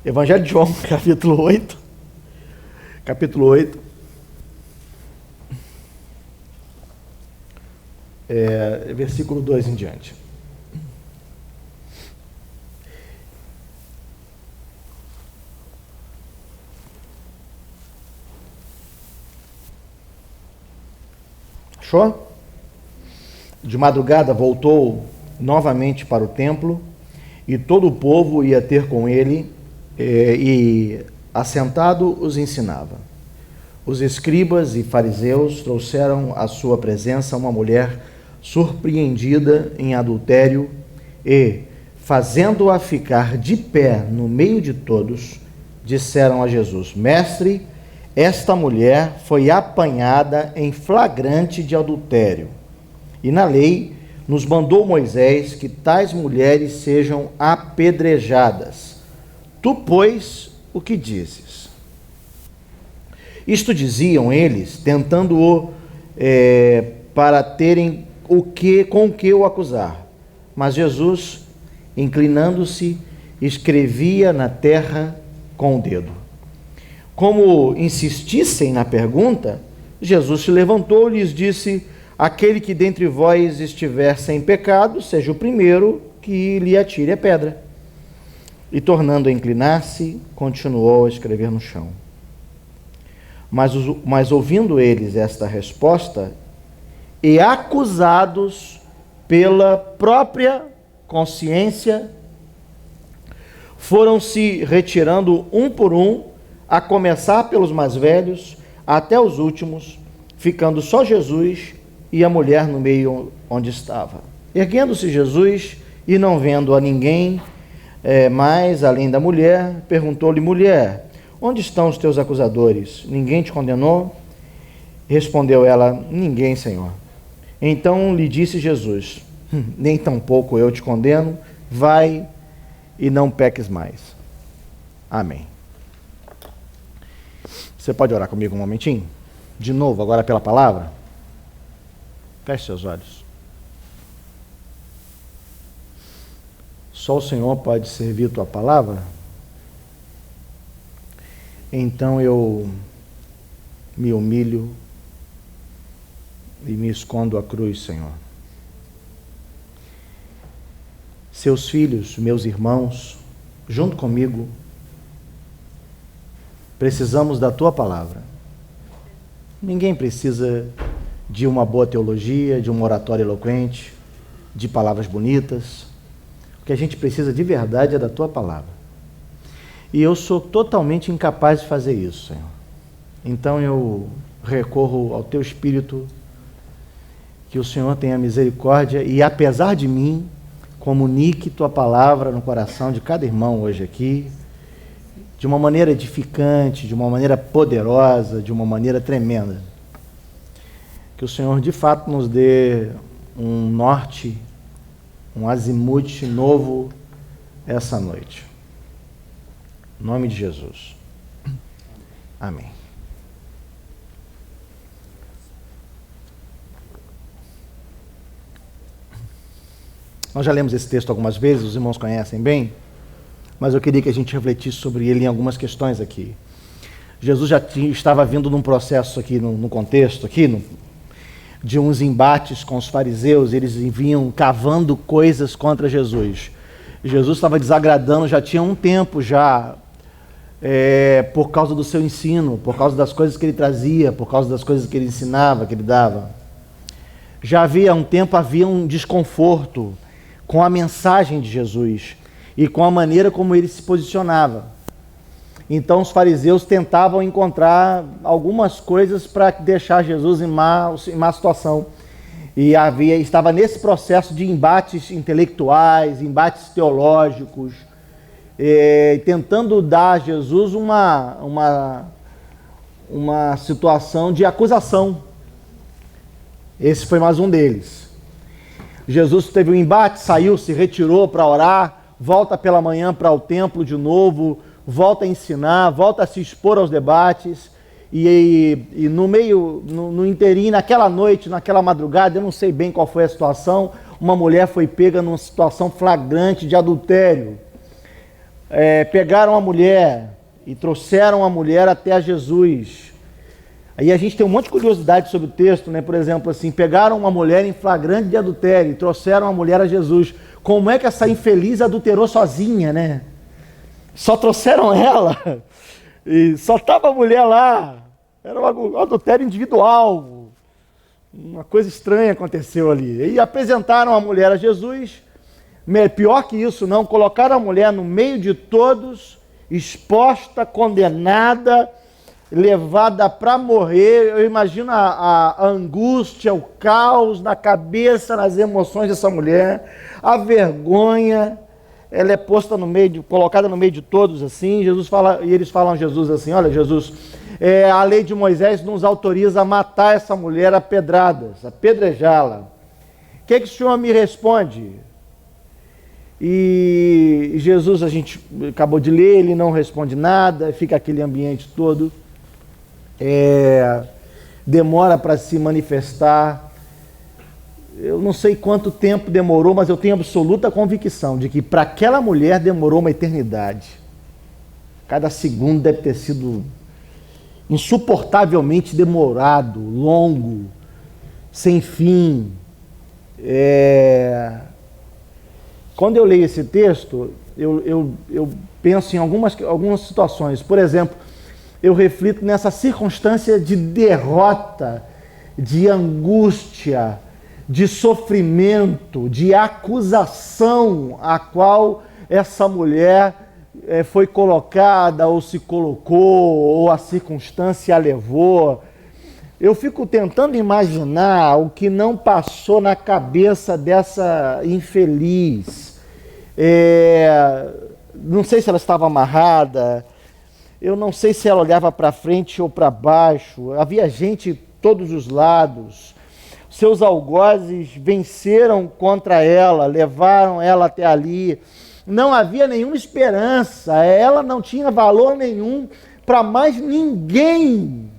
Evangelho de João, capítulo 8. Capítulo 8. Versículo 2 em diante. Achou? De madrugada voltou novamente para o templo, e todo o povo ia ter com ele, e assentado os ensinava. Os escribas e fariseus trouxeram à sua presença uma mulher surpreendida em adultério e, fazendo-a ficar de pé no meio de todos, disseram a Jesus: Mestre, esta mulher foi apanhada em flagrante de adultério, e na lei nos mandou Moisés que tais mulheres sejam apedrejadas. Tu, pois, o que dizes? Isto diziam eles, tentando-o para terem com o que o acusar. Mas Jesus, inclinando-se, escrevia na terra com o dedo. Como insistissem na pergunta, Jesus se levantou e lhes disse: Aquele que dentre vós estiver sem pecado, seja o primeiro que lhe atire a pedra. E tornando a inclinar-se, continuou a escrever no chão. Mas ouvindo eles esta resposta, e acusados pela própria consciência, foram se retirando um por um, a começar pelos mais velhos até os últimos, ficando só Jesus e a mulher no meio onde estava. Erguendo-se Jesus e não vendo a ninguém mais além da mulher, perguntou-lhe: Mulher, onde estão os teus acusadores? Ninguém te condenou? Respondeu ela: Ninguém, Senhor. Então lhe disse Jesus: Nem tampouco eu te condeno, vai e não peques mais. Amém. Você pode orar comigo um momentinho? De novo, agora pela palavra? Feche seus olhos. Só o Senhor pode servir tua palavra? Então eu me humilho e me escondo à cruz, Senhor. Seus filhos, meus irmãos, junto comigo, precisamos da tua palavra. Ninguém precisa de uma boa teologia, de uma oratória eloquente, de palavras bonitas. O que a gente precisa de verdade é da tua palavra. E eu sou totalmente incapaz de fazer isso, Senhor. Então eu recorro ao teu Espírito, que o Senhor tenha misericórdia e, apesar de mim, comunique tua palavra no coração de cada irmão hoje aqui, de uma maneira edificante, de uma maneira poderosa, de uma maneira tremenda. Que o Senhor de fato nos dê um norte, um azimute novo essa noite. Em nome de Jesus. Amém. Nós já lemos esse texto algumas vezes, os irmãos conhecem bem, mas eu queria que a gente refletisse sobre ele em algumas questões aqui. Jesus já estava vindo num processo aqui, no contexto aqui, de uns embates com os fariseus. Eles vinham cavando coisas contra Jesus. Jesus estava desagradando, já tinha um tempo já, por causa do seu ensino, por causa das coisas que ele trazia, por causa das coisas que ele ensinava, que ele dava. Já havia um tempo, havia um desconforto com a mensagem de Jesus e com a maneira como ele se posicionava. Então os fariseus tentavam encontrar algumas coisas para deixar Jesus em má situação. E estava nesse processo de embates intelectuais, embates teológicos, tentando dar a Jesus uma situação de acusação. Esse foi mais um deles. Jesus teve um embate, saiu, se retirou para orar, volta pela manhã para o templo de novo, volta a ensinar, volta a se expor aos debates, e no inteirinho, naquela noite, naquela madrugada, eu não sei bem qual foi a situação, uma mulher foi pega numa situação flagrante de adultério. pegaram a mulher e trouxeram a mulher até a Jesus. Aí a gente tem um monte de curiosidade sobre o texto, né? Por exemplo, assim, pegaram uma mulher em flagrante de adultério e trouxeram a mulher a Jesus. Como é que essa infeliz adulterou sozinha, né? Só trouxeram ela e só estava a mulher lá. Era um adultério individual. Uma coisa estranha aconteceu ali. E apresentaram a mulher a Jesus. Pior que isso, não, colocaram a mulher no meio de todos, exposta, condenada, levada para morrer. Eu imagino a angústia, o caos na cabeça, nas emoções dessa mulher, a vergonha. Ela é posta no meio, colocada no meio de todos assim. Jesus fala, e eles falam a Jesus assim: olha, Jesus, a lei de Moisés nos autoriza a matar essa mulher a pedradas, a apedrejá-la. O que o Senhor me responde? E Jesus, a gente acabou de ler, ele não responde nada, fica aquele ambiente todo, demora para se manifestar. Eu não sei quanto tempo demorou, mas eu tenho absoluta convicção de que para aquela mulher demorou uma eternidade. Cada segundo deve ter sido insuportavelmente demorado, longo, sem fim. Quando eu leio esse texto, eu penso em algumas situações. Por exemplo, eu reflito nessa circunstância de derrota, de angústia, de sofrimento, de acusação a qual essa mulher foi colocada, ou se colocou, ou a circunstância a levou. Eu fico tentando imaginar o que não passou na cabeça dessa infeliz. Não sei se ela estava amarrada, eu não sei se ela olhava para frente ou para baixo. Havia gente de todos os lados. Seus algozes venceram contra ela, levaram ela até ali. Não havia nenhuma esperança, ela não tinha valor nenhum para mais ninguém.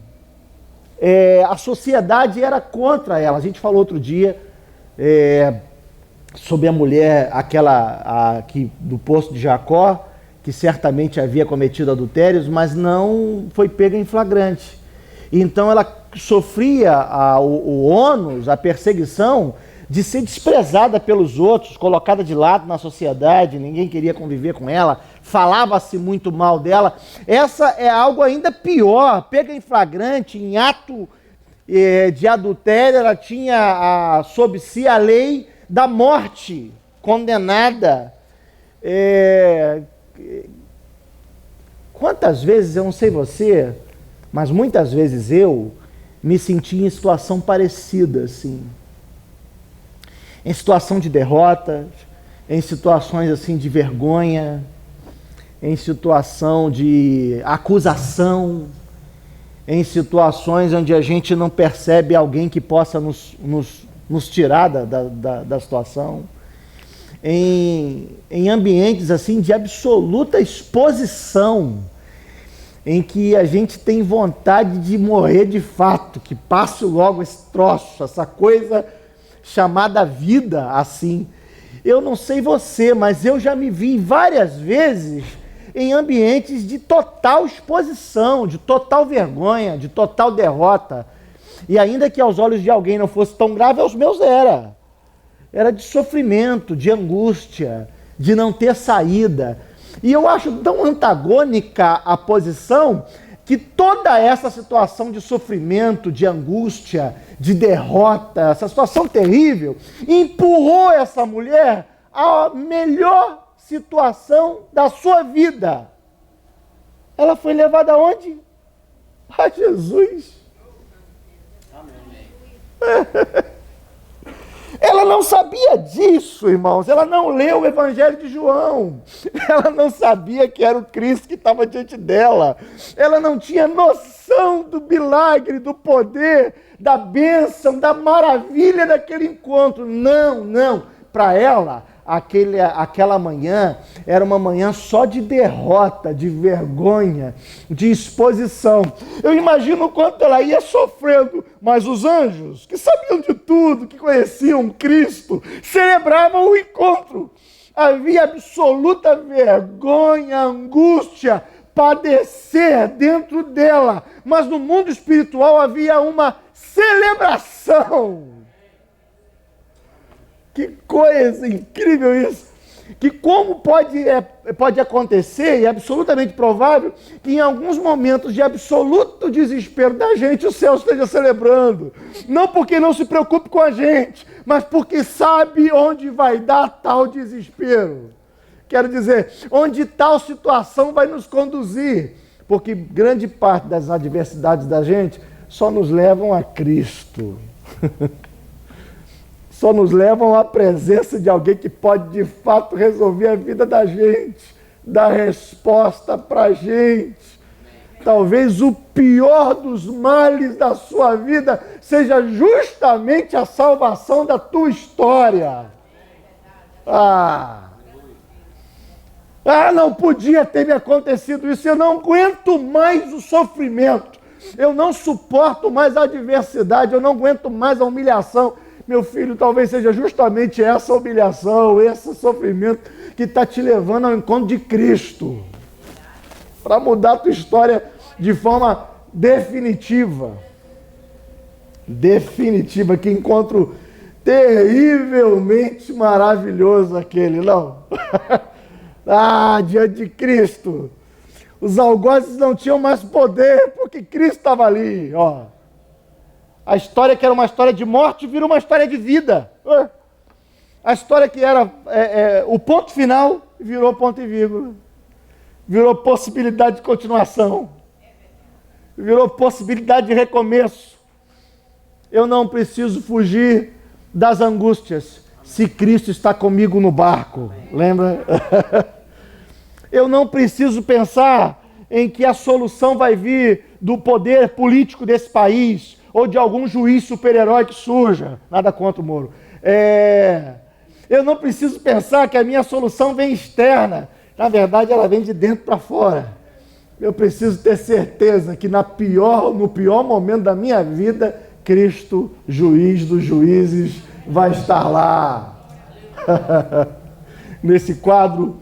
A sociedade era contra ela. A gente falou outro dia sobre a mulher, do poço de Jacó, que certamente havia cometido adultérios, mas não foi pega em flagrante. Então ela sofria o ônus, a perseguição de ser desprezada pelos outros, colocada de lado na sociedade, ninguém queria conviver com ela, falava-se muito mal dela. Essa é algo ainda pior, pega em flagrante, em ato de adultério, ela tinha sob si a lei da morte, condenada. Quantas vezes, eu não sei você, mas muitas vezes eu me senti em situação parecida, assim. Em situação de derrota, em situações assim de vergonha, em situação de acusação, em situações onde a gente não percebe alguém que possa nos tirar da situação, em ambientes assim de absoluta exposição, em que a gente tem vontade de morrer de fato, que passe logo esse troço, essa coisa chamada vida assim. Eu não sei você, mas eu já me vi várias vezes em ambientes de total exposição, de total vergonha, de total derrota. E ainda que aos olhos de alguém não fosse tão grave, aos meus era. Era de sofrimento, de angústia, de não ter saída. E eu acho tão antagônica a posição que toda essa situação de sofrimento, de angústia, de derrota, essa situação terrível, empurrou essa mulher à melhor situação da sua vida. Ela foi levada aonde? A Jesus. Ela não sabia disso, irmãos. Ela não leu o Evangelho de João. Ela não sabia que era o Cristo que estava diante dela. Ela não tinha noção do milagre, do poder, da bênção, da maravilha daquele encontro. Não. Para ela, aquela manhã era uma manhã só de derrota, de vergonha, de exposição. Eu imagino o quanto ela ia sofrendo, mas os anjos, que sabiam de tudo, que conheciam Cristo, celebravam o encontro. havia absoluta vergonha, angústia, padecer dentro dela, mas no mundo espiritual havia uma celebração. Que coisa incrível isso! Que como pode acontecer, e é absolutamente provável, que em alguns momentos de absoluto desespero da gente, o céu esteja celebrando. Não porque não se preocupe com a gente, mas porque sabe onde vai dar tal desespero. Quero dizer, onde tal situação vai nos conduzir. Porque grande parte das adversidades da gente só nos levam a Cristo. Só nos levam à presença de alguém que pode de fato resolver a vida da gente, dar resposta para a gente. Talvez o pior dos males da sua vida seja justamente a salvação da tua história. Não podia ter me acontecido isso, eu não aguento mais o sofrimento, eu não suporto mais a adversidade, eu não aguento mais a humilhação. Meu filho, talvez seja justamente essa humilhação, esse sofrimento que está te levando ao encontro de Cristo, para mudar a tua história de forma definitiva. Definitiva, que encontro terrivelmente maravilhoso aquele, não? Diante de Cristo, os algozes não tinham mais poder, porque Cristo estava ali, ó. A história que era uma história de morte virou uma história de vida. A história que era o ponto final virou ponto e vírgula. Virou possibilidade de continuação. Virou possibilidade de recomeço. Eu não preciso fugir das angústias se Cristo está comigo no barco. Lembra? Eu não preciso pensar em que a solução vai vir do poder político desse país ou de algum juiz super-herói que surja. Nada contra o Moro. Eu não preciso pensar que a minha solução vem externa. Na verdade, ela vem de dentro para fora. Eu preciso ter certeza que no pior momento da minha vida, Cristo, juiz dos juízes, vai estar lá. Nesse quadro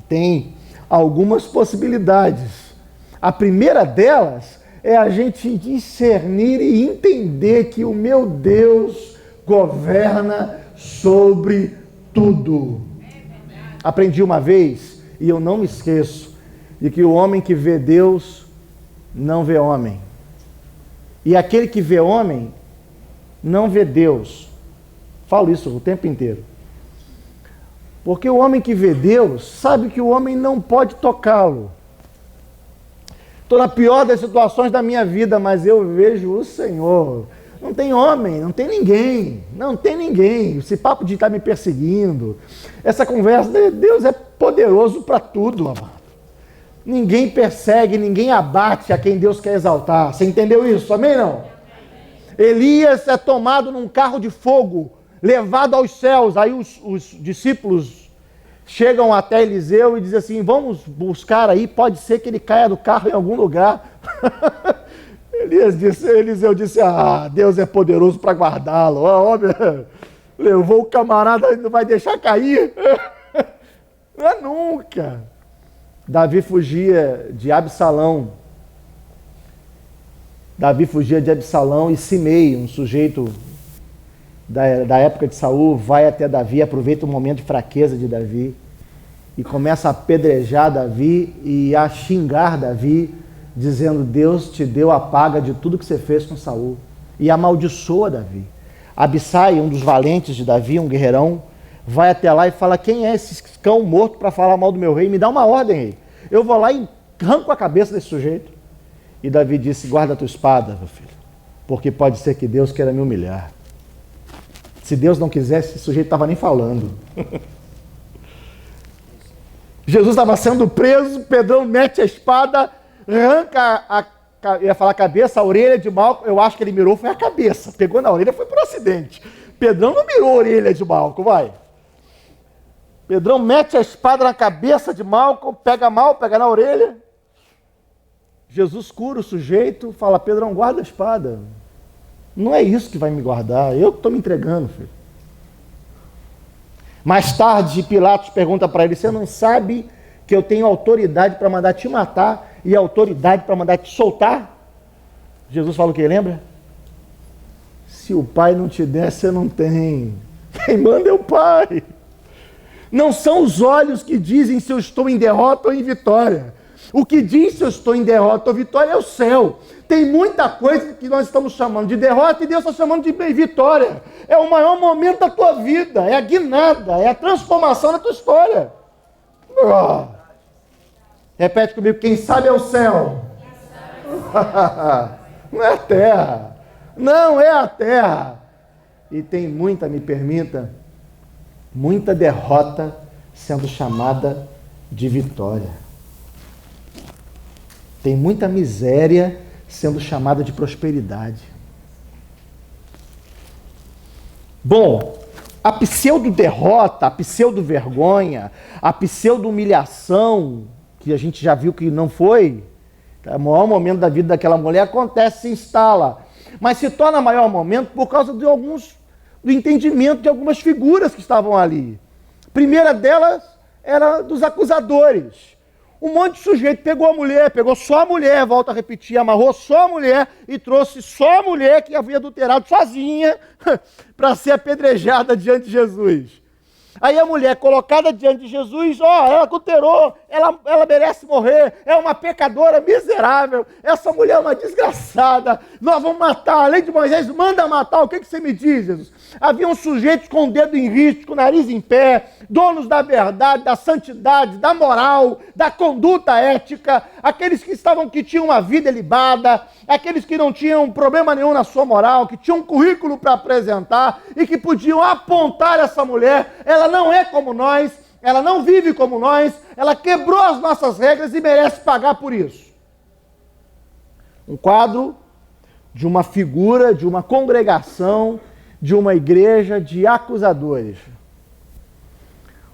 tem algumas possibilidades. A primeira delas é a gente discernir e entender que o meu Deus governa sobre tudo. Aprendi uma vez, e eu não me esqueço, de que o homem que vê Deus não vê homem. E aquele que vê homem não vê Deus. Falo isso o tempo inteiro. Porque o homem que vê Deus sabe que o homem não pode tocá-lo. Estou na pior das situações da minha vida, mas eu vejo o Senhor. Não tem homem, não tem ninguém, não tem ninguém. Esse papo de estar me perseguindo, essa conversa, Deus é poderoso para tudo, amado. Ninguém persegue, ninguém abate a quem Deus quer exaltar. Você entendeu isso? Amém, não? Elias é tomado num carro de fogo, levado aos céus. Aí os discípulos chegam até Eliseu e dizem assim, vamos buscar aí, pode ser que ele caia do carro em algum lugar. Eliseu disse, Deus é poderoso para guardá-lo. Levou o camarada e não vai deixar cair. Não é nunca. Davi fugia de Absalão. E Simei, um sujeito da época de Saul, vai até Davi, aproveita o momento de fraqueza de Davi e começa a apedrejar Davi e a xingar Davi, dizendo, Deus te deu a paga de tudo que você fez com Saul, e amaldiçoa Davi. Abissai, um dos valentes de Davi, um guerreirão, vai até lá e fala, quem é esse cão morto para falar mal do meu rei? Me dá uma ordem, rei. Eu vou lá e arranco a cabeça desse sujeito. E Davi disse, guarda a tua espada, meu filho, porque pode ser que Deus queira me humilhar. Se Deus não quisesse, esse sujeito estava nem falando. Jesus estava sendo preso, Pedrão mete a espada, arranca eu ia falar a cabeça, a orelha de Malco, eu acho que ele mirou, foi a cabeça. Pegou na orelha, foi por acidente. Pedrão não mirou a orelha de Malco, vai. Pedrão mete a espada na cabeça de Malco, pega na orelha. Jesus cura o sujeito, fala, Pedrão, guarda a espada. Não é isso que vai me guardar, eu que estou me entregando, filho. Mais tarde, Pilatos pergunta para ele: você não sabe que eu tenho autoridade para mandar te matar e autoridade para mandar te soltar? Jesus fala o que, lembra? Se o Pai não te der, você não tem. Quem manda é o Pai. Não são os olhos que dizem se eu estou em derrota ou em vitória. O que diz se eu estou em derrota ou vitória é o céu. Tem muita coisa que nós estamos chamando de derrota e Deus está chamando de vitória. É o maior momento da tua vida, é a guinada, é a transformação da tua história. Oh. Repete comigo: quem sabe é o céu. Não é a terra. Não é a terra. E tem muita, me permita, muita derrota sendo chamada de vitória. Tem muita miséria sendo chamada de prosperidade. Bom, a pseudo-derrota, a pseudo-vergonha, a pseudo-humilhação, que a gente já viu que não foi, o maior momento da vida daquela mulher, acontece, se instala. Mas se torna maior momento por causa do entendimento de algumas figuras que estavam ali. A primeira delas era dos acusadores. Um monte de sujeito pegou a mulher, pegou só a mulher, volto a repetir, amarrou só a mulher e trouxe só a mulher que havia adulterado sozinha para ser apedrejada diante de Jesus. Aí a mulher colocada diante de Jesus, ela adulterou, ela merece morrer, é uma pecadora miserável, essa mulher é uma desgraçada, nós vamos matar, a lei de Moisés manda matar, o que você me diz, Jesus? Havia um sujeito com o dedo em risco, com o nariz em pé, donos da verdade, da santidade, da moral, da conduta ética, aqueles que tinham uma vida ilibada, aqueles que não tinham problema nenhum na sua moral, que tinham um currículo para apresentar e que podiam apontar essa mulher. Ela não é como nós, ela não vive como nós, ela quebrou as nossas regras e merece pagar por isso. Um quadro de uma figura, de uma congregação, de uma igreja de acusadores,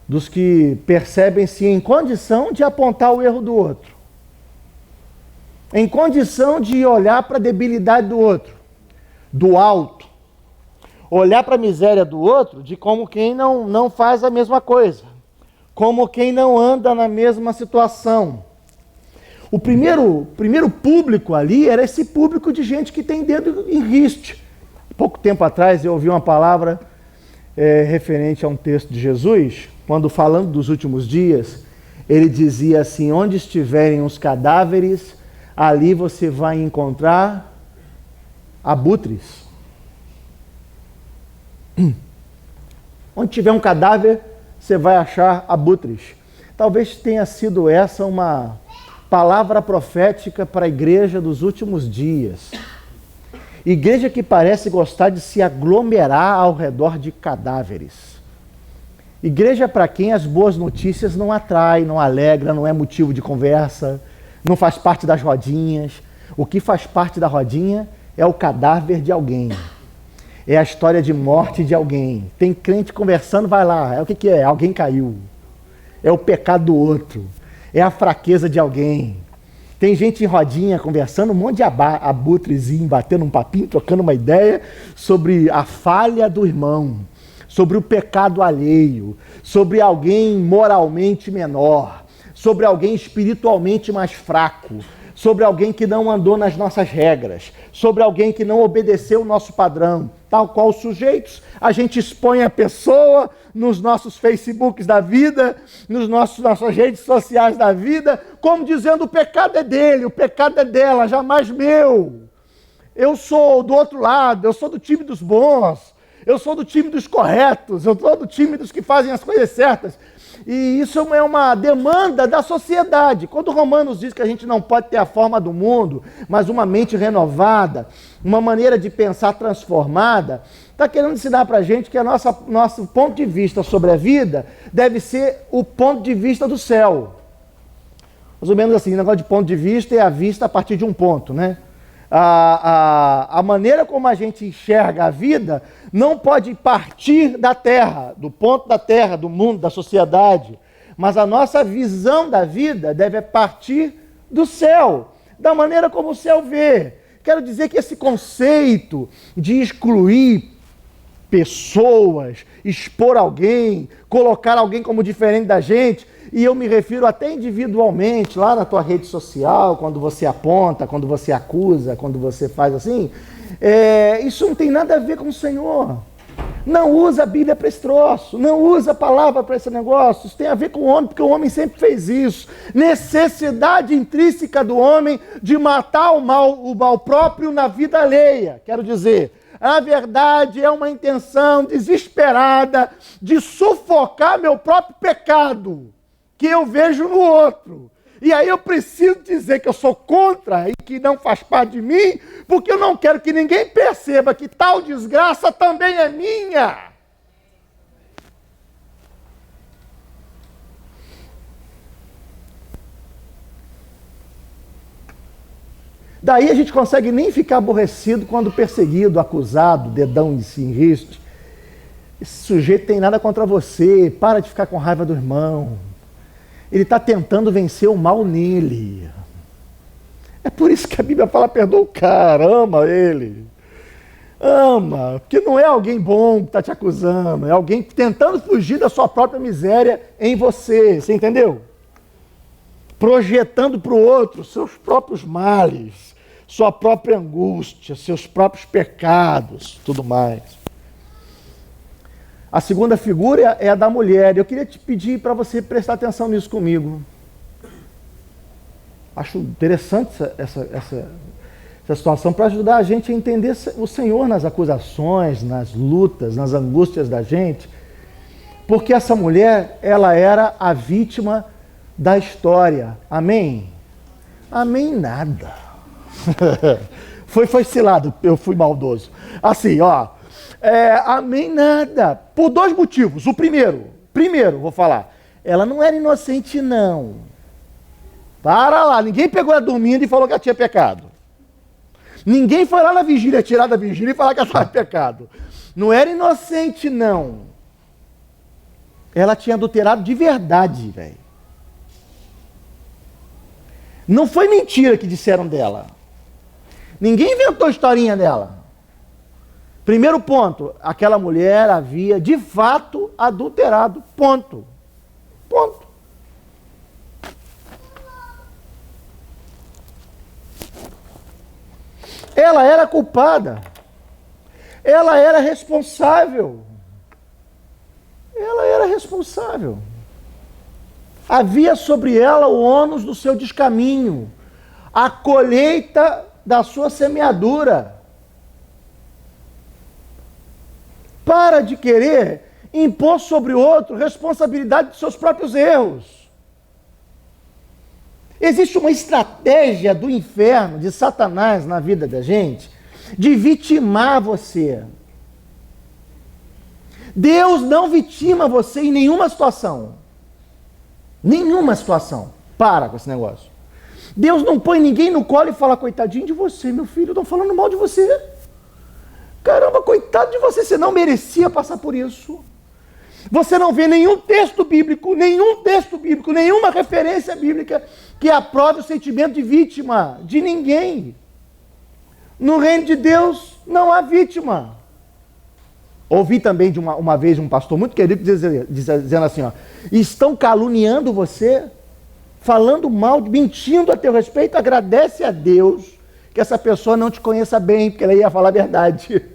dos que percebem-se em condição de apontar o erro do outro, em condição de olhar para a debilidade do outro, do alto, olhar para a miséria do outro de como quem não faz a mesma coisa, como quem não anda na mesma situação. O primeiro público ali era esse público de gente que tem dedo em riste. Pouco tempo atrás eu ouvi uma palavra referente a um texto de Jesus, quando falando dos últimos dias, ele dizia assim: onde estiverem os cadáveres, ali você vai encontrar abutres. Onde tiver um cadáver, você vai achar abutres. Talvez tenha sido essa uma palavra profética para a igreja dos últimos dias. Igreja que parece gostar de se aglomerar ao redor de cadáveres. Igreja para quem as boas notícias não atraem, não alegra, não é motivo de conversa, não faz parte das rodinhas. O que faz parte da rodinha é o cadáver de alguém. É a história de morte de alguém. Tem crente conversando, vai lá. O que é? Alguém caiu. É o pecado do outro. É a fraqueza de alguém. Tem gente em rodinha conversando, um monte de abutrezinho, batendo um papinho, trocando uma ideia sobre a falha do irmão, sobre o pecado alheio, sobre alguém moralmente menor, sobre alguém espiritualmente mais fraco, sobre alguém que não andou nas nossas regras, sobre alguém que não obedeceu o nosso padrão. Tal qual os sujeitos, a gente expõe a pessoa nos nossos Facebooks da vida, nossas redes sociais da vida, como dizendo: o pecado é dele, o pecado é dela, jamais meu. Eu sou do outro lado, eu sou do time dos bons, eu sou do time dos corretos, eu sou do time dos que fazem as coisas certas. E isso é uma demanda da sociedade. Quando Romanos diz que a gente não pode ter a forma do mundo, mas uma mente renovada, uma maneira de pensar transformada, está querendo ensinar para a gente que nosso ponto de vista sobre a vida deve ser o ponto de vista do céu. Mais ou menos assim, o negócio de ponto de vista é a vista a partir de um ponto, né? A maneira como a gente enxerga a vida não pode partir da terra, do ponto da terra, do mundo, da sociedade, mas a nossa visão da vida deve partir do céu, da maneira como o céu vê. Quero dizer que esse conceito de excluir pessoas, expor alguém, colocar alguém como diferente da gente, e eu me refiro até individualmente, lá na tua rede social, quando você aponta, quando você acusa, quando você faz assim, isso não tem nada a ver com o Senhor. Não usa a Bíblia para esse troço, não usa a palavra para esse negócio, isso tem a ver com o homem, porque o homem sempre fez isso. Necessidade intrínseca do homem de matar o mal próprio na vida alheia. Quero dizer, a verdade é uma intenção desesperada de sufocar meu próprio pecado, que eu vejo no outro. E aí eu preciso dizer que eu sou contra e que não faz parte de mim, porque eu não quero que ninguém perceba que tal desgraça também é minha. Daí a gente consegue nem ficar aborrecido quando perseguido, acusado, dedão em riste. Esse sujeito tem nada contra você, para de ficar com raiva do irmão. Ele está tentando vencer o mal nele. É por isso que a Bíblia fala, perdoa o cara, ama ele. Ama, porque não é alguém bom que está te acusando, é alguém tentando fugir da sua própria miséria em você, você entendeu? Projetando para o outro seus próprios males, sua própria angústia, seus próprios pecados, tudo mais. A segunda figura é a da mulher. Eu queria te pedir para você prestar atenção nisso comigo. Acho interessante essa situação para ajudar a gente a entender o Senhor nas acusações, nas lutas, nas angústias da gente. Porque essa mulher, ela era a vítima da história. Amém? Amém nada. Foi cilado, eu fui maldoso. Assim, ó. Amém nada. Por dois motivos. O primeiro, vou falar. Ela não era inocente, não. Para lá. Ninguém pegou ela dormindo e falou que ela tinha pecado. Ninguém foi lá na vigília, tirar da vigília e falar que ela estava em pecado. Não era inocente, não. Ela tinha adulterado de verdade, velho. Não foi mentira que disseram dela. Ninguém inventou a historinha dela. Primeiro ponto, aquela mulher havia de fato adulterado, ponto. Ponto. Ela era culpada. Ela era responsável. Ela era responsável. Havia sobre ela o ônus do seu descaminho, a colheita da sua semeadura. Para de querer impor sobre o outro responsabilidade dos seus próprios erros. Existe uma estratégia do inferno, de Satanás na vida da gente, de vitimar você. Deus não vitima você em nenhuma situação. Nenhuma situação. Para com esse negócio. Deus não põe ninguém no colo e fala, coitadinho de você, meu filho, estão falando mal de você. Caramba, coitado de você, você não merecia passar por isso. Você não vê nenhum texto bíblico, nenhuma referência bíblica que aprove o sentimento de vítima de ninguém. No reino de Deus não há vítima. Ouvi também uma vez um pastor muito querido dizendo assim, ó, estão caluniando você, falando mal, mentindo a teu respeito, agradece a Deus que essa pessoa não te conheça bem, porque ela ia falar a verdade.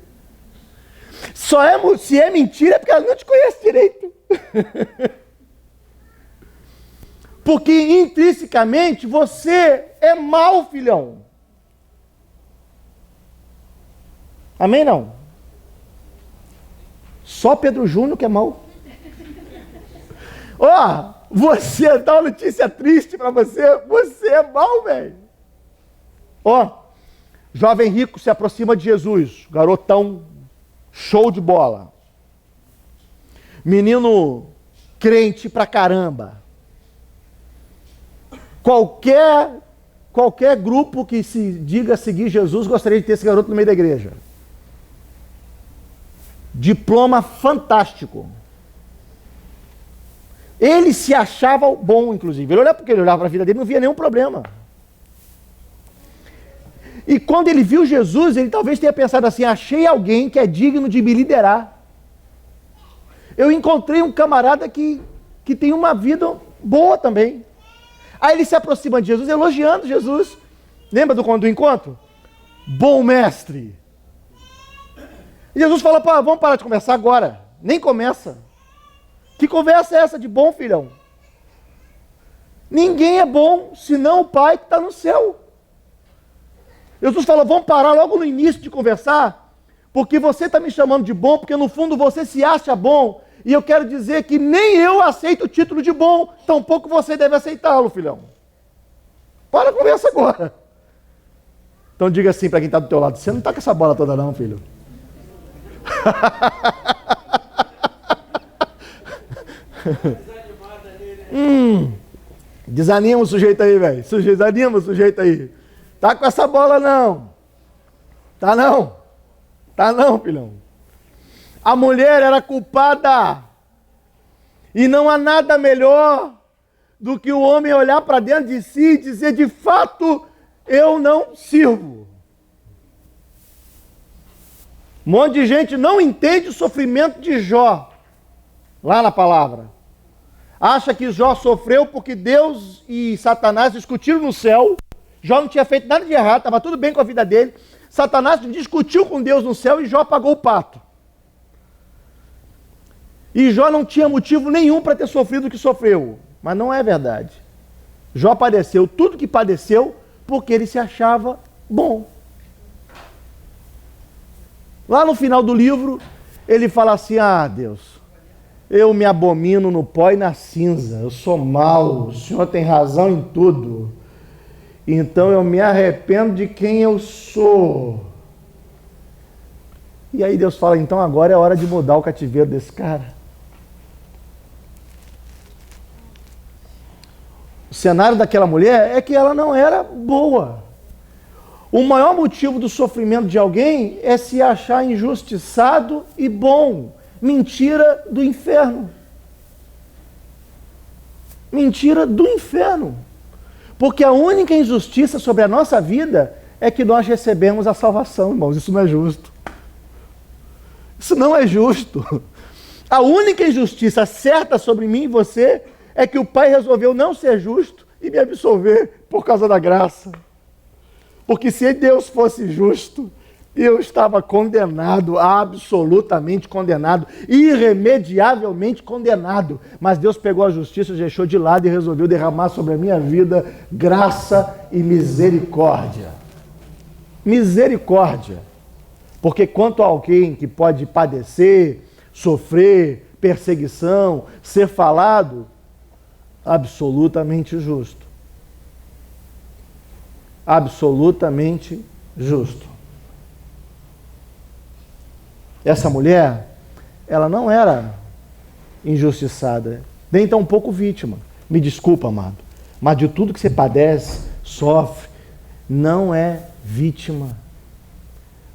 Se é mentira é porque ela não te conhece direito. Porque intrinsecamente você é mau, filhão. Amém, não? Só Pedro Júnior que é mau. Ó, você dá uma notícia triste para você, você é mau, velho. Ó, jovem rico se aproxima de Jesus, garotão, show de bola. Menino crente pra caramba. Qualquer grupo que se diga seguir Jesus gostaria de ter esse garoto no meio da igreja. Diploma fantástico. Ele se achava bom, inclusive. Ele olhava para a vida dele e não via nenhum problema. E quando ele viu Jesus, ele talvez tenha pensado assim, achei alguém que é digno de me liderar. Eu encontrei um camarada que tem uma vida boa também. Aí ele se aproxima de Jesus, elogiando Jesus. Lembra do encontro? Bom mestre. E Jesus fala, pá, vamos parar de conversar agora. Nem começa. Que conversa é essa de bom, filhão? Ninguém é bom, senão o Pai que está no céu. Jesus fala, vamos parar logo no início de conversar, porque você está me chamando de bom, porque no fundo você se acha bom, e eu quero dizer que nem eu aceito o título de bom, tampouco você deve aceitá-lo, filhão. Para a conversa agora. Então diga assim para quem está do teu lado, você não está com essa bola toda não, filho. Desanima o sujeito aí, velho. Desanima o sujeito aí. Tá com essa bola não. Tá não. Tá não, filhão. A mulher era culpada. E não há nada melhor do que o homem olhar para dentro de si e dizer, de fato, eu não sirvo. Um monte de gente não entende o sofrimento de Jó, lá na palavra. Acha que Jó sofreu porque Deus e Satanás discutiram no céu. Jó não tinha feito nada de errado, estava tudo bem com a vida dele. Satanás discutiu com Deus no céu e Jó pagou o pato. E Jó não tinha motivo nenhum para ter sofrido o que sofreu. Mas não é verdade. Jó padeceu tudo que padeceu porque ele se achava bom. Lá no final do livro, ele fala assim, Deus, eu me abomino no pó e na cinza, eu sou mau, o Senhor tem razão em tudo, então eu me arrependo de quem eu sou. E aí Deus fala, então agora é hora de mudar o cativeiro desse cara. O cenário daquela mulher é que ela não era boa. O maior motivo do sofrimento de alguém é se achar injustiçado e bom. Mentira do inferno. Mentira do inferno. Porque a única injustiça sobre a nossa vida é que nós recebemos a salvação, irmãos. Isso não é justo. Isso não é justo. A única injustiça certa sobre mim e você é que o Pai resolveu não ser justo e me absolver por causa da graça. Porque se Deus fosse justo, eu estava condenado, absolutamente condenado, irremediavelmente condenado. Mas Deus pegou a justiça, deixou de lado e resolveu derramar sobre a minha vida graça e misericórdia. Misericórdia. Porque quanto a alguém que pode padecer, sofrer, perseguição, ser falado, absolutamente justo. Absolutamente justo. Essa mulher, ela não era injustiçada, nem tão pouco vítima. Me desculpa, amado, mas de tudo que você padece, sofre, não é vítima.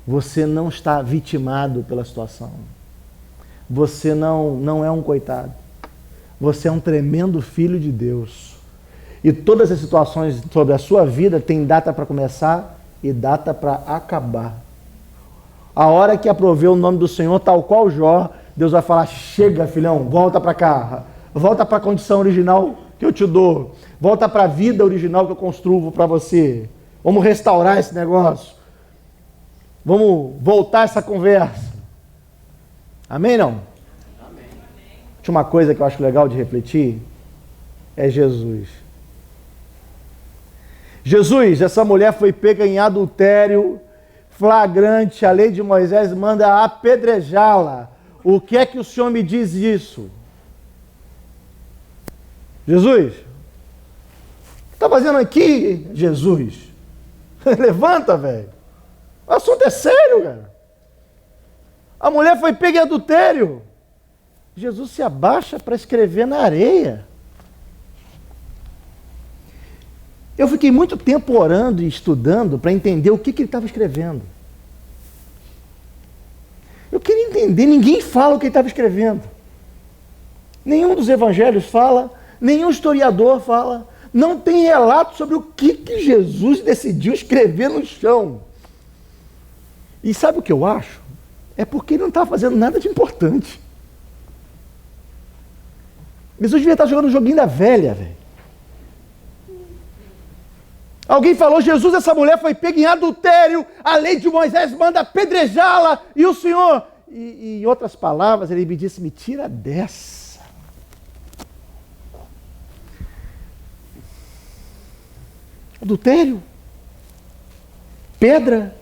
Você não está vitimado pela situação. Você não é um coitado. Você é um tremendo filho de Deus. E todas as situações sobre a sua vida têm data para começar e data para acabar. A hora que aprovei o nome do Senhor, tal qual Jó, Deus vai falar, chega filhão, volta para cá, volta para a condição original que eu te dou, volta para a vida original que eu construo para você. Vamos restaurar esse negócio. Vamos voltar essa conversa. Amém, não? Amém. Última coisa que eu acho legal de refletir é Jesus. Jesus, essa mulher foi pega em adultério, flagrante, a lei de Moisés manda apedrejá-la. O que é que o Senhor me diz disso? Jesus, o que está fazendo aqui, Jesus? Levanta, velho. O assunto é sério, cara. A mulher foi pega em adultério. Jesus se abaixa para escrever na areia. Eu fiquei muito tempo orando e estudando para entender o que ele estava escrevendo. Eu queria entender, ninguém fala o que ele estava escrevendo. Nenhum dos evangelhos fala, nenhum historiador fala. Não tem relato sobre o que Jesus decidiu escrever no chão. E sabe o que eu acho? É porque ele não estava fazendo nada de importante. Jesus devia estar jogando o joguinho da velha, velho. Alguém falou, Jesus, essa mulher foi pega em adultério, a lei de Moisés manda apedrejá-la, e o Senhor... E em outras palavras, ele me disse, me tira dessa. Adultério? Pedra?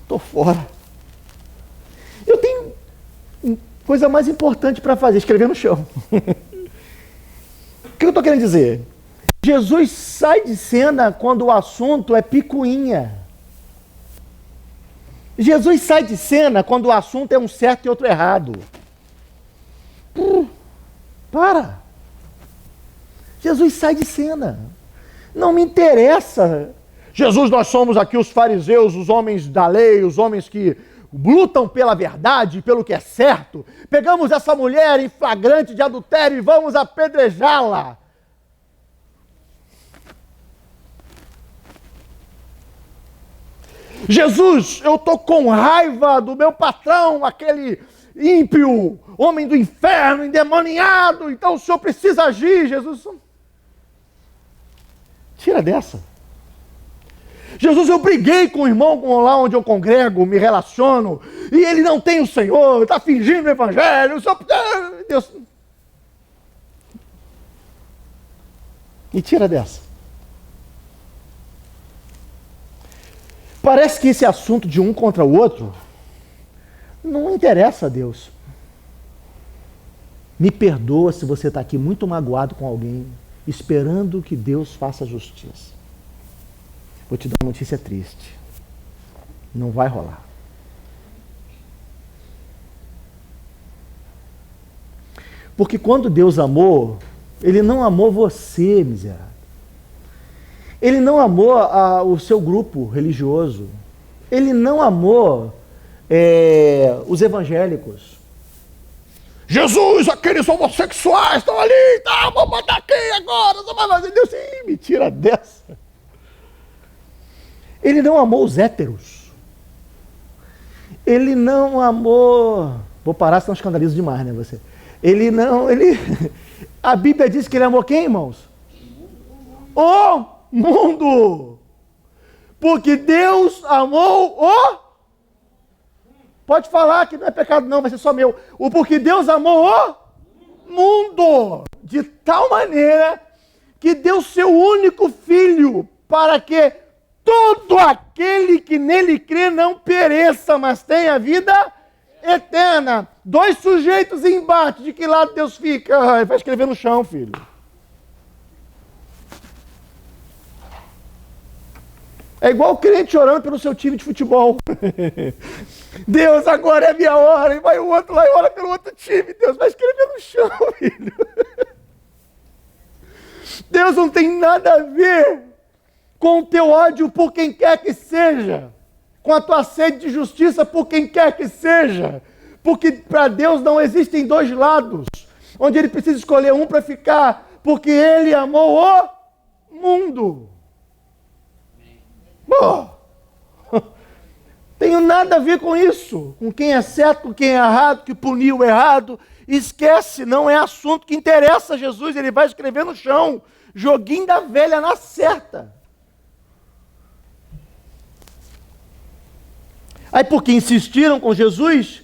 Estou fora. Eu tenho coisa mais importante para fazer, escrever no chão. O que eu estou querendo dizer? Jesus sai de cena quando o assunto é picuinha. Jesus sai de cena quando o assunto é um certo e outro errado. Para. Jesus sai de cena. Não me interessa. Jesus, nós somos aqui os fariseus, os homens da lei, os homens que lutam pela verdade, pelo que é certo. Pegamos essa mulher em flagrante de adultério e vamos apedrejá-la. Jesus, eu estou com raiva do meu patrão, aquele ímpio, homem do inferno, endemoniado, então o Senhor precisa agir. Jesus, tira dessa. Jesus, eu briguei com o irmão lá onde eu congrego, me relaciono, e ele não tem o Senhor, está fingindo o evangelho, o Senhor... Deus... Me tira dessa. Parece que esse assunto de um contra o outro não interessa a Deus. Me perdoa se você está aqui muito magoado com alguém, esperando que Deus faça justiça. Vou te dar uma notícia triste. Não vai rolar. Porque quando Deus amou, Ele não amou você, miserável. Ele não amou o seu grupo religioso. Ele não amou os evangélicos. Jesus, aqueles homossexuais estão ali, tá, vou matar aqui agora. Deus, me tira dessa. Ele não amou os héteros. Ele não amou... Vou parar, senão escandalizo demais, né, você? A Bíblia diz que ele amou quem, irmãos? O mundo. Porque Deus amou o... Pode falar que não é pecado não, vai ser só meu. Porque Deus amou o mundo de tal maneira que deu seu único filho para que todo aquele que nele crê não pereça, mas tenha vida eterna. Dois sujeitos em embate, de que lado Deus fica? Vai escrever no chão, filho. É igual o crente orando pelo seu time de futebol. Deus, agora é a minha hora. E vai o outro lá e ora pelo outro time. Deus vai escrever no chão, filho. Deus não tem nada a ver com o teu ódio por quem quer que seja. Com a tua sede de justiça por quem quer que seja. Porque para Deus não existem dois lados. Onde Ele precisa escolher um para ficar. Porque Ele amou o mundo. Tenho nada a ver com isso, com quem é certo, com quem é errado, que puniu o errado. Esquece, não é assunto que interessa a Jesus. Ele vai escrever no chão, joguinho da velha na certa. Aí porque insistiram com Jesus,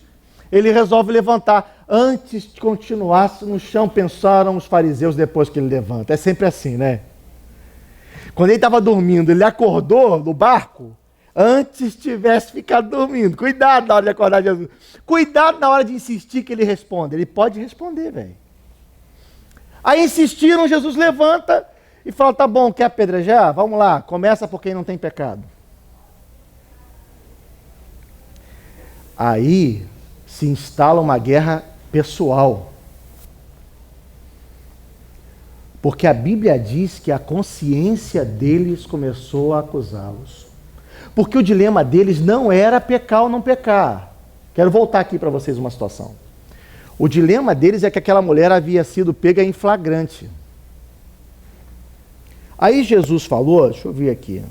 ele resolve levantar. Antes de continuasse no chão, pensaram os fariseus depois que ele levanta. É sempre assim, né? Quando ele estava dormindo, ele acordou no barco, antes tivesse ficado dormindo. Cuidado na hora de acordar Jesus. Cuidado na hora de insistir que ele responda. Ele pode responder, velho. Aí insistiram, Jesus levanta e fala, tá bom, quer apedrejar? Vamos lá, começa por quem não tem pecado. Aí se instala uma guerra pessoal. Porque a Bíblia diz que a consciência deles começou a acusá-los. Porque o dilema deles não era pecar ou não pecar. Quero voltar aqui para vocês uma situação. O dilema deles é que aquela mulher havia sido pega em flagrante. Aí Jesus falou, deixa eu ver aqui.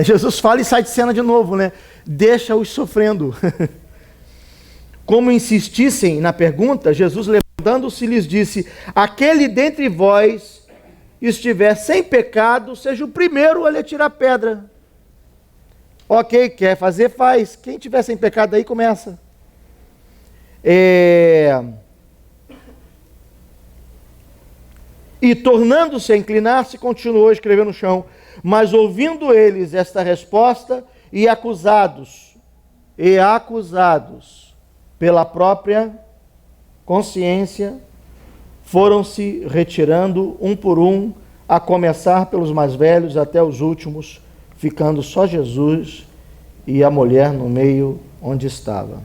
Jesus fala e sai de cena de novo, né? Deixa-os sofrendo. Como insistissem na pergunta, Jesus, levantando-se, lhes disse: aquele dentre vós estiver sem pecado, seja o primeiro a lhe atirar pedra. Ok, quer fazer, faz. Quem tiver sem pecado aí, começa. E tornando-se a inclinar-se, continuou a escrever no chão. Mas ouvindo eles esta resposta, e acusados pela própria consciência, foram-se retirando um por um, a começar pelos mais velhos até os últimos, ficando só Jesus e a mulher no meio onde estava.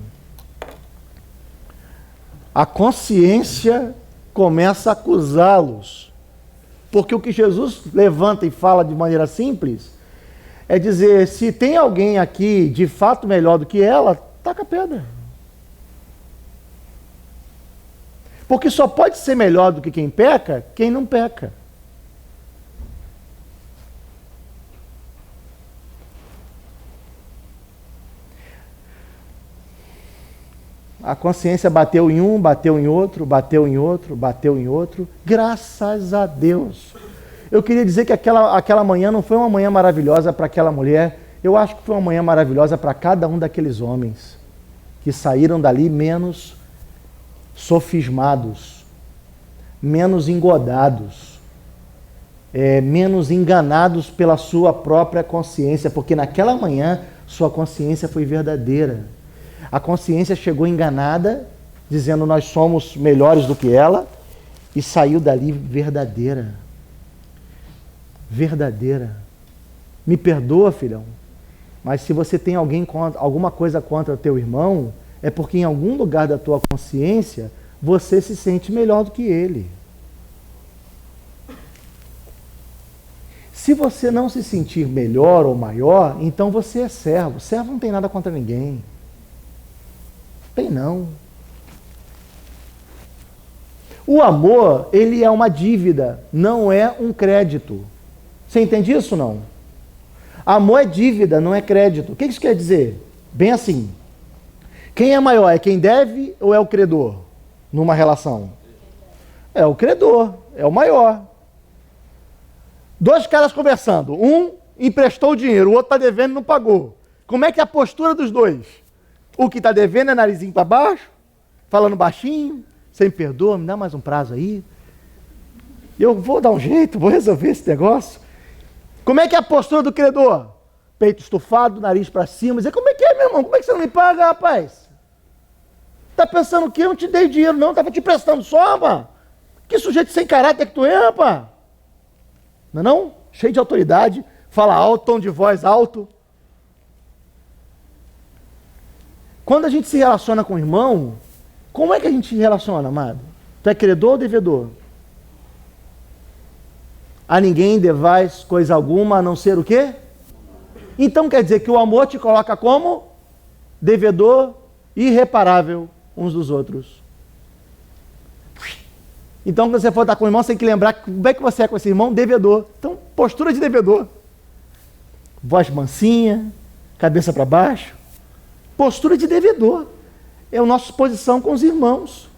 A consciência começa a acusá-los, porque o que Jesus levanta e fala de maneira simples é dizer: se tem alguém aqui de fato melhor do que ela, taca a pedra. Porque só pode ser melhor do que quem peca, quem não peca. A consciência bateu em um, bateu em outro, bateu em outro, bateu em outro. Graças a Deus. Eu queria dizer que aquela manhã não foi uma manhã maravilhosa para aquela mulher. Eu acho que foi uma manhã maravilhosa para cada um daqueles homens que saíram dali menos sofismados, menos engodados, menos enganados pela sua própria consciência, porque naquela manhã sua consciência foi verdadeira. A consciência chegou enganada, dizendo nós somos melhores do que ela, e saiu dali verdadeira. Verdadeira. Me perdoa, filhão, mas se você tem alguma coisa contra teu irmão, é porque em algum lugar da tua consciência você se sente melhor do que ele. Se você não se sentir melhor ou maior, então você é servo. Servo não tem nada contra ninguém. Tem não. O amor, ele é uma dívida, não é um crédito. Você entende isso ou não? Amor é dívida, não é crédito. O que isso quer dizer? Bem assim. Quem é maior? É quem deve ou é o credor? Numa relação? É o credor, é o maior. Dois caras conversando. Um emprestou o dinheiro, o outro está devendo e não pagou. Como é que é a postura dos dois? O que está devendo é narizinho para baixo, falando baixinho: você me perdoa, me dá mais um prazo aí. Eu vou dar um jeito, vou resolver esse negócio. Como é que é a postura do credor? Peito estufado, nariz para cima, dizer: como é que é, meu irmão? Como é que você não me paga, rapaz? Tá pensando que eu não te dei dinheiro, não? Estava te prestando só, rapaz. Que sujeito sem caráter que tu é, rapaz? Não é não? Cheio de autoridade, fala alto, tom de voz alto. Quando a gente se relaciona com o irmão, como é que a gente se relaciona, amado? Tu é credor ou devedor? A ninguém devais coisa alguma a não ser o quê? Então quer dizer que o amor te coloca como devedor irreparável uns dos outros. Então quando você for estar com o irmão, você tem que lembrar como é que você é com esse irmão, devedor. Então, postura de devedor. Voz mansinha, cabeça para baixo. Postura de devedor. É a nossa posição com os irmãos.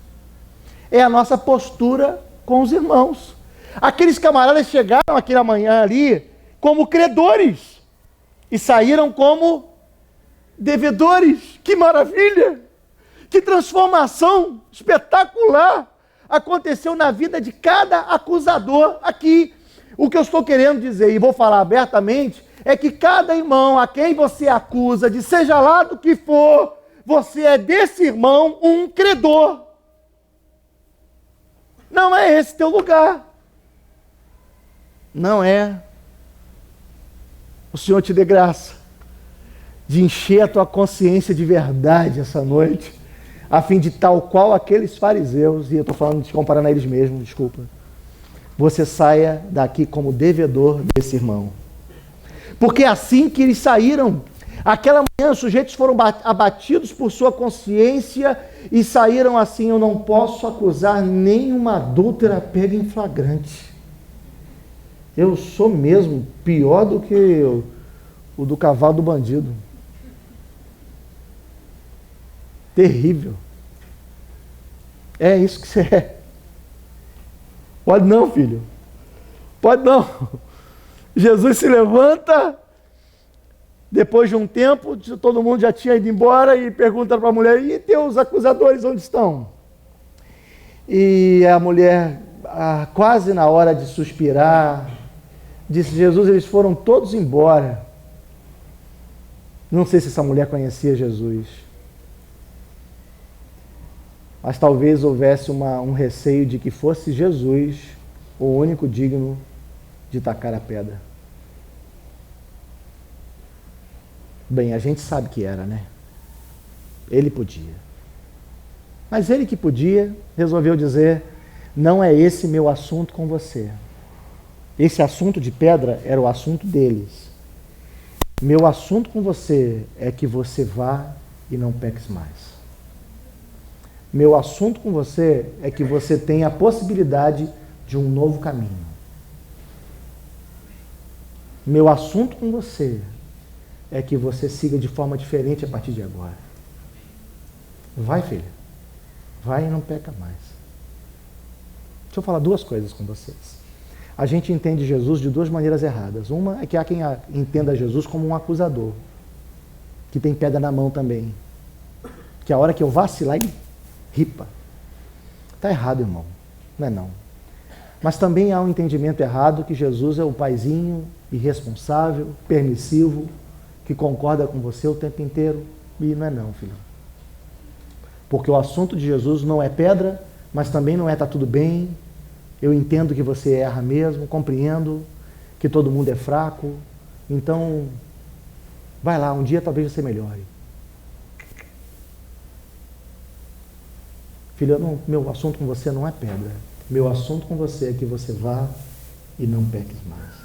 É a nossa postura com os irmãos. Aqueles camaradas chegaram aquela manhã ali como credores e saíram como devedores. Que maravilha! Que transformação espetacular aconteceu na vida de cada acusador aqui. O que eu estou querendo dizer, e vou falar abertamente, é que cada irmão a quem você acusa, de seja lá do que for, você é desse irmão um credor. Não é esse teu lugar. Não é. O Senhor te dê graça de encher a tua consciência de verdade essa noite, a fim de tal qual aqueles fariseus, e eu estou falando de comparando a eles mesmos, desculpa, você saia daqui como devedor desse irmão. Porque é assim que eles saíram. Aquela manhã os sujeitos foram abatidos por sua consciência e saíram assim: eu não posso acusar nenhuma adúltera pega em flagrante. Eu sou mesmo pior do que o do cavalo do bandido. Terrível. É isso que você é. Pode não, filho. Pode não. Jesus se levanta, depois de um tempo, todo mundo já tinha ido embora, e pergunta para a mulher: e teus acusadores onde estão? E a mulher, quase na hora de suspirar, disse: Jesus, eles foram todos embora. Não sei se essa mulher conhecia Jesus, mas talvez houvesse um receio de que fosse Jesus o único digno de tacar a pedra. Bem, a gente sabe que era, né? Ele podia. Mas ele que podia, resolveu dizer: não é esse meu assunto com você. Esse assunto de pedra era o assunto deles. Meu assunto com você é que você vá e não peques mais. Meu assunto com você é que você tenha a possibilidade de um novo caminho. Meu assunto com você é que você siga de forma diferente a partir de agora. Vai, filha. Vai e não peca mais. Deixa eu falar duas coisas com vocês. A gente entende Jesus de duas maneiras erradas. Uma é que há quem entenda Jesus como um acusador, que tem pedra na mão também. Que a hora que eu vacilar, ele ripa. Está errado, irmão. Não é não. Mas também há um entendimento errado que Jesus é o paizinho irresponsável, permissivo, que concorda com você o tempo inteiro. E não é não, filho. Porque o assunto de Jesus não é pedra, mas também não é tá tudo bem. Eu entendo que você erra mesmo, compreendo que todo mundo é fraco. Então, vai lá, um dia talvez você melhore. Filho, meu assunto com você não é pedra. Meu assunto com você é que você vá e não peques mais.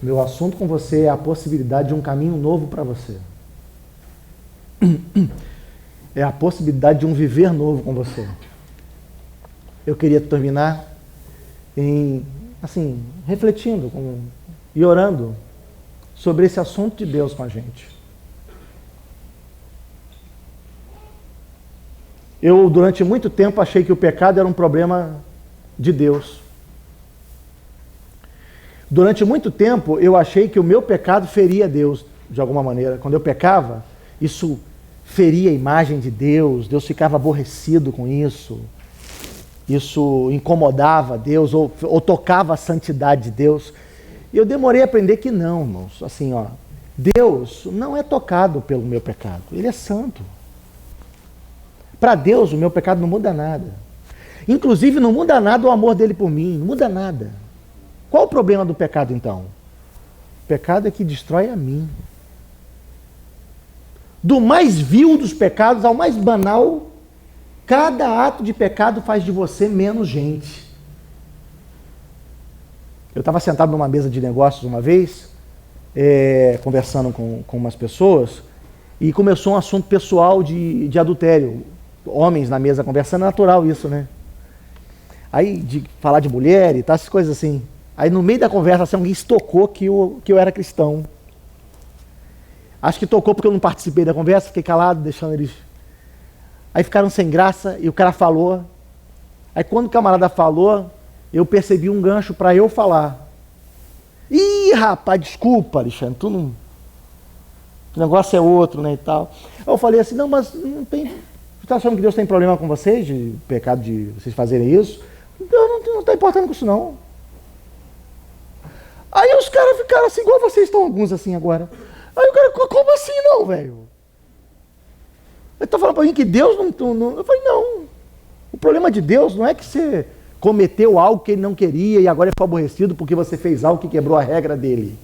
Meu assunto com você é a possibilidade de um caminho novo para você. É a possibilidade de um viver novo com você. Eu queria terminar refletindo e orando sobre esse assunto de Deus com a gente. Eu, durante muito tempo, achei que o pecado era um problema de Deus. Durante muito tempo, eu achei que o meu pecado feria Deus, de alguma maneira. Quando eu pecava, isso feria a imagem de Deus, Deus ficava aborrecido com isso. Isso incomodava Deus ou tocava a santidade de Deus. E eu demorei a aprender que não, irmãos. Assim, Deus não é tocado pelo meu pecado. Ele é santo. Para Deus, o meu pecado não muda nada. Inclusive, não muda nada o amor dele por mim. Não muda nada. Qual o problema do pecado, então? O pecado é que destrói a mim. Do mais vil dos pecados ao mais banal, cada ato de pecado faz de você menos gente. Eu estava sentado numa mesa de negócios uma vez, conversando com umas pessoas, e começou um assunto pessoal de adultério. Homens na mesa conversando, é natural isso, né? Aí, de falar de mulher e tal, essas coisas assim. Aí, no meio da conversa, assim, alguém estocou que eu era cristão. Acho que tocou porque eu não participei da conversa, fiquei calado, deixando eles... Aí ficaram sem graça e o cara falou. Aí quando o camarada falou, eu percebi um gancho para eu falar. Ih, rapaz, desculpa, Alexandre, tu não... O negócio é outro, né, e tal. Aí eu falei assim, não, mas não tem... Você está achando que Deus tem problema com vocês, de pecado de vocês fazerem isso? Deus não está importando com isso, não. Aí os caras ficaram assim, igual vocês estão alguns assim agora. Aí o cara, como assim não, velho? Ele está falando para mim que Deus não... Eu falei, não. O problema de Deus não é que você cometeu algo que ele não queria e agora ele ficou aborrecido porque você fez algo que quebrou a regra dele.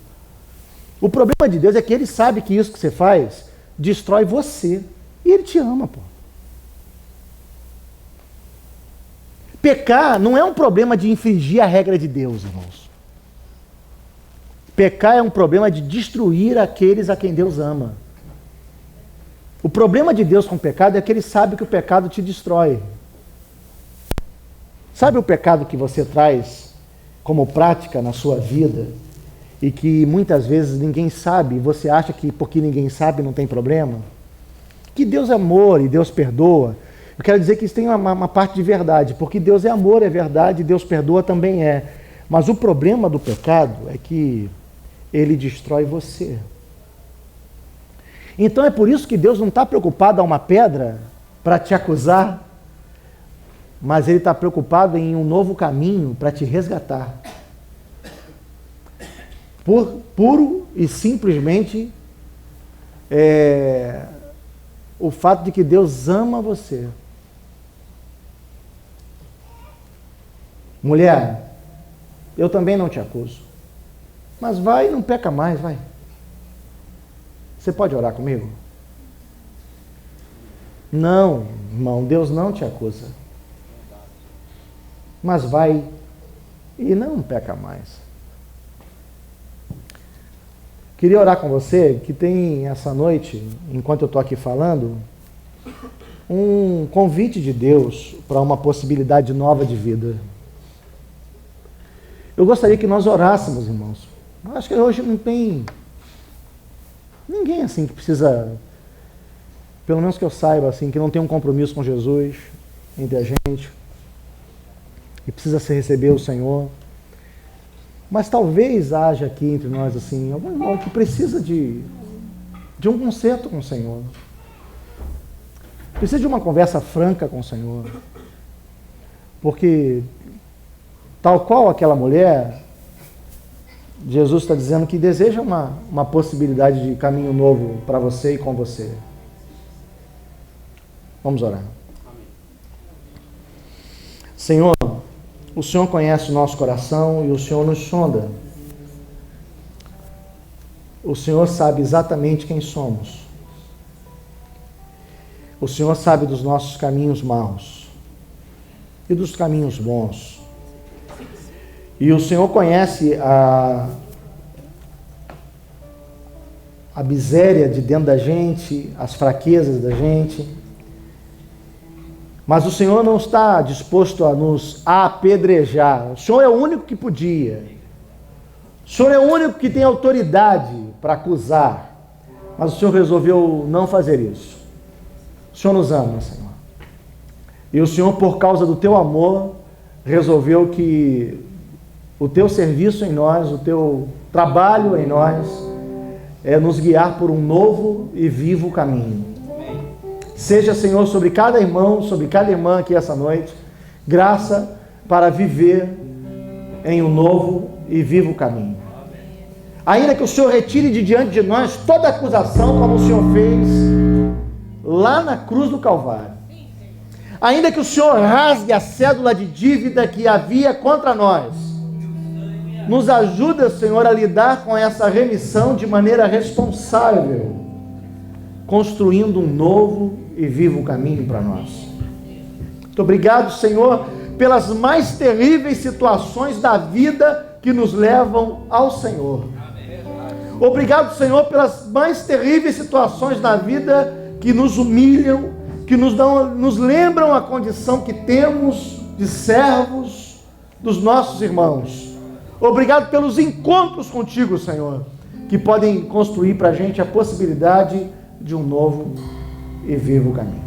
O problema de Deus é que ele sabe que isso que você faz destrói você. E ele te ama, pô. Pecar não é um problema de infringir a regra de Deus, irmãos. Pecar é um problema de destruir aqueles a quem Deus ama. O problema de Deus com o pecado é que ele sabe que o pecado te destrói. Sabe o pecado que você traz como prática na sua vida e que muitas vezes ninguém sabe, você acha que porque ninguém sabe não tem problema, que Deus é amor e Deus perdoa. Eu quero dizer que isso tem uma parte de verdade, porque Deus é amor, é verdade, e Deus perdoa também é. Mas o problema do pecado é que ele destrói você. Então é por isso que Deus não está preocupado a uma pedra para te acusar, mas Ele está preocupado em um novo caminho para te resgatar. Puro e simplesmente o fato de que Deus ama você. Mulher, eu também não te acuso, mas vai e não peca mais, vai. Você pode orar comigo? Não, irmão, Deus não te acusa. Mas vai e não peca mais. Queria orar com você que tem essa noite, enquanto eu estou aqui falando, um convite de Deus para uma possibilidade nova de vida. Eu gostaria que nós orássemos, irmãos. Acho que hoje não tem ninguém assim que precisa, pelo menos que eu saiba, assim, que não tem um compromisso com Jesus entre a gente e precisa se receber o Senhor. Mas talvez haja aqui entre nós assim algum irmão que precisa de um conserto com o Senhor, precisa de uma conversa franca com o Senhor, porque tal qual aquela mulher, Jesus está dizendo que deseja uma possibilidade de caminho novo para você e com você. Vamos orar. Senhor, o Senhor conhece o nosso coração e o Senhor nos sonda. O Senhor sabe exatamente quem somos. O Senhor sabe dos nossos caminhos maus e dos caminhos bons. E o Senhor conhece a miséria de dentro da gente, as fraquezas da gente. Mas o Senhor não está disposto a nos apedrejar. O Senhor é o único que podia. O Senhor é o único que tem autoridade para acusar. Mas o Senhor resolveu não fazer isso. O Senhor nos ama, Senhor. E o Senhor, por causa do teu amor, resolveu que o teu serviço em nós, o teu trabalho em nós, é nos guiar por um novo e vivo caminho. Seja, Senhor, sobre cada irmão, sobre cada irmã aqui essa noite, graça para viver em um novo e vivo caminho. Ainda que o Senhor retire de diante de nós toda acusação, como o Senhor fez lá na cruz do Calvário. Ainda que o Senhor rasgue a cédula de dívida que havia contra nós. Nos ajuda, Senhor, a lidar com essa remissão de maneira responsável, construindo um novo e vivo caminho para nós. Muito obrigado, Senhor, pelas mais terríveis situações da vida que nos levam ao Senhor. Obrigado, Senhor, pelas mais terríveis situações da vida que nos humilham, que nos lembram a condição que temos de servos dos nossos irmãos. Obrigado pelos encontros contigo, Senhor, que podem construir para a gente a possibilidade de um novo e vivo caminho.